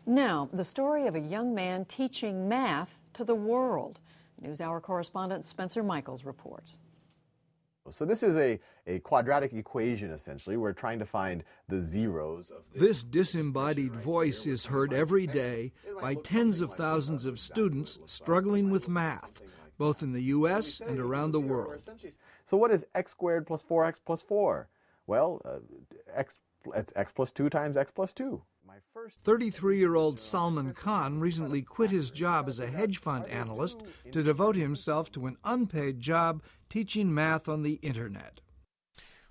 Now, the story of a young man teaching math to the world. NewsHour correspondent Spencer Michaels reports. So this is a quadratic equation, essentially. We're trying to find the zeros of this disembodied voice is heard every day by tens of thousands of students struggling with math, both in the U.S. and around the world. So what is x squared plus 4x plus 4? Well, it's x plus 2 times x plus 2. 33-year-old Salman recently quit his job as a hedge fund analyst to devote himself to an unpaid job teaching math on the internet.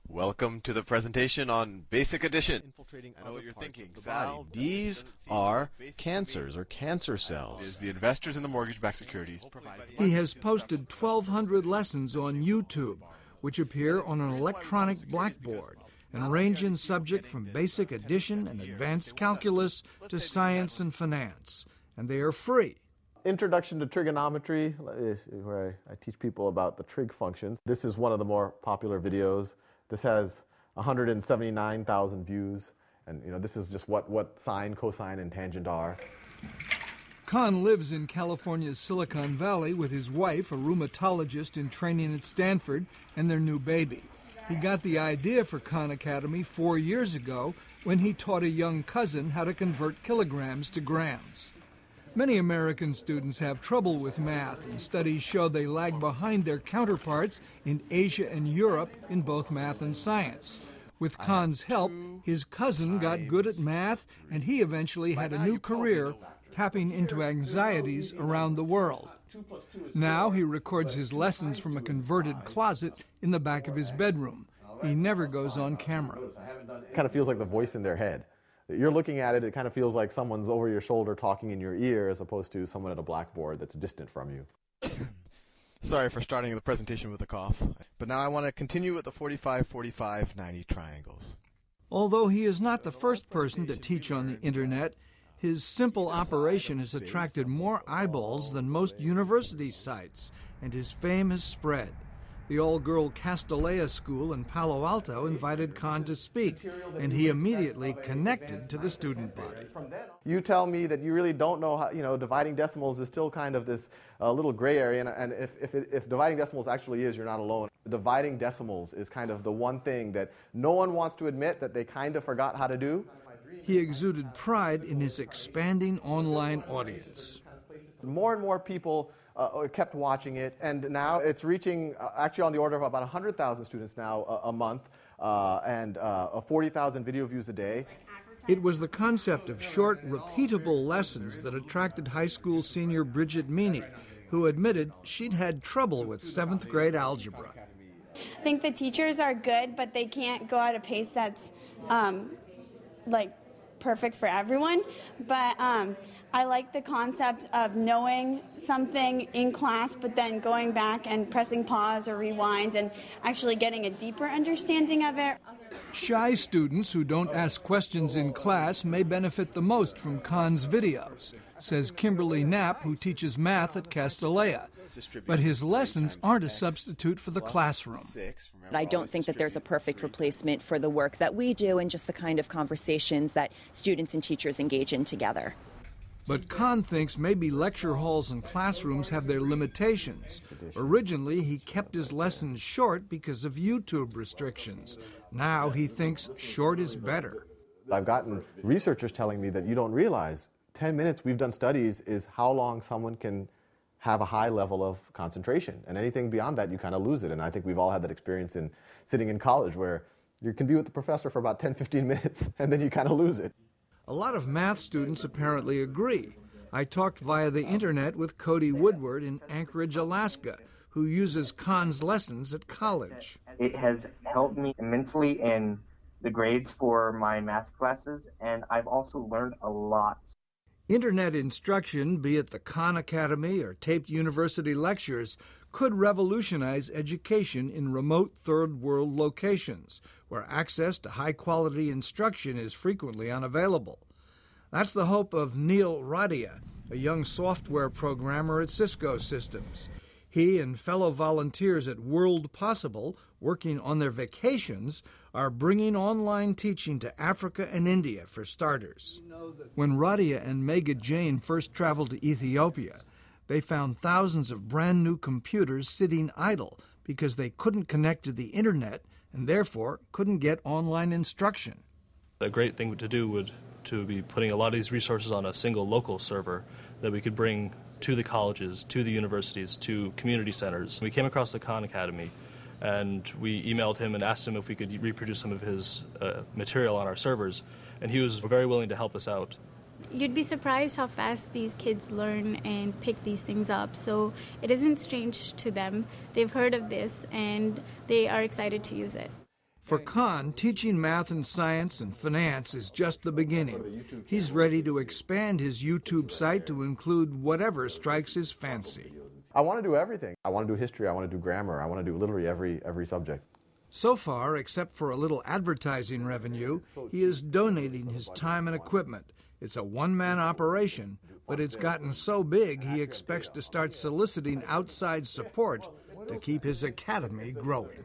Welcome to the presentation on Basic Addition. I know what you're thinking, Sal. These are cancers or cancer cells. Is the investors in the mortgage-backed securities provided? He has posted 1,200 lessons on YouTube, which appear on an electronic blackboard and range in subject from basic addition and advanced calculus to science and finance. And they are free. Introduction to Trigonometry is where I teach people about the trig functions. This is one of the more popular videos. This has 179,000 views. And this is just what sine, cosine, and tangent are. Khan lives in California's Silicon Valley with his wife, a rheumatologist in training at Stanford, and their new baby. He got the idea for Khan Academy 4 years ago when he taught a young cousin how to convert kilograms to grams. Many American students have trouble with math, and studies show they lag behind their counterparts in Asia and Europe in both math and science. With Khan's help, his cousin got good at math, and he eventually had a new career tapping into anxieties around the world. Now he records his lessons from a converted closet in the back of his bedroom. He never goes on camera. It kind of feels like the voice in their head. You're looking at it, it kind of feels like someone's over your shoulder talking in your ear as opposed to someone at a blackboard that's distant from you. Sorry for starting the presentation with a cough, but now I want to continue with the 45, 45, 90 triangles. Although he is not the first person to teach on the internet, his simple operation has attracted more eyeballs than most university sites, and his fame has spread. The all-girl Castellea School in Palo Alto invited Khan to speak, and he immediately connected to the student body. You tell me that you really don't know how, dividing decimals is still kind of this little gray area, and if dividing decimals actually is, you're not alone. Dividing decimals is kind of the one thing that no one wants to admit that they kind of forgot how to do. He exuded pride in his expanding online audience. More and more people kept watching it, and now it's reaching actually on the order of about 100,000 students now a month, and 40,000 video views a day. It was the concept of short, repeatable lessons that attracted high school senior Bridget Meany, who admitted she'd had trouble with 7th grade algebra. I think the teachers are good, but they can't go at a pace that's perfect for everyone, but I like the concept of knowing something in class, but then going back and pressing pause or rewind and actually getting a deeper understanding of it. Shy students who don't ask questions in class may benefit the most from Khan's videos, says Kimberly Knapp, who teaches math at Castellea. But his lessons aren't a substitute for the classroom. I don't think that there's a perfect replacement for the work that we do and just the kind of conversations that students and teachers engage in together. But Khan thinks maybe lecture halls and classrooms have their limitations. Originally, he kept his lessons short because of YouTube restrictions. Now he thinks short is better. I've gotten researchers telling me that you don't realize 10 minutes, we've done studies, is how long someone can have a high level of concentration. And anything beyond that, you kind of lose it. And I think we've all had that experience in sitting in college where you can be with the professor for about 10, 15 minutes, and then you kind of lose it. A lot of math students apparently agree. I talked via the internet with Cody Woodward in Anchorage, Alaska, who uses Khan's lessons at college. It has helped me immensely in the grades for my math classes, and I've also learned a lot. Internet instruction, be it the Khan Academy or taped university lectures, could revolutionize education in remote third-world locations, where access to high-quality instruction is frequently unavailable. That's the hope of Neil Radia, a young software programmer at Cisco Systems. He and fellow volunteers at World Possible, working on their vacations, are bringing online teaching to Africa and India for starters. When Radia and Mega Jane first traveled to Ethiopia, they found thousands of brand new computers sitting idle because they couldn't connect to the internet and therefore couldn't get online instruction. A great thing to do would to be putting a lot of these resources on a single local server that we could bring to the colleges, to the universities, to community centers. We came across the Khan Academy, and we emailed him and asked him if we could reproduce some of his material on our servers, and he was very willing to help us out. You'd be surprised how fast these kids learn and pick these things up, so it isn't strange to them. They've heard of this, and they are excited to use it. For Khan, teaching math and science and finance is just the beginning. He's ready to expand his YouTube site to include whatever strikes his fancy. I want to do everything. I want to do history, I want to do grammar, I want to do literally every subject. So far, except for a little advertising revenue, he is donating his time and equipment. It's a one-man operation, but it's gotten so big he expects to start soliciting outside support to keep his academy growing.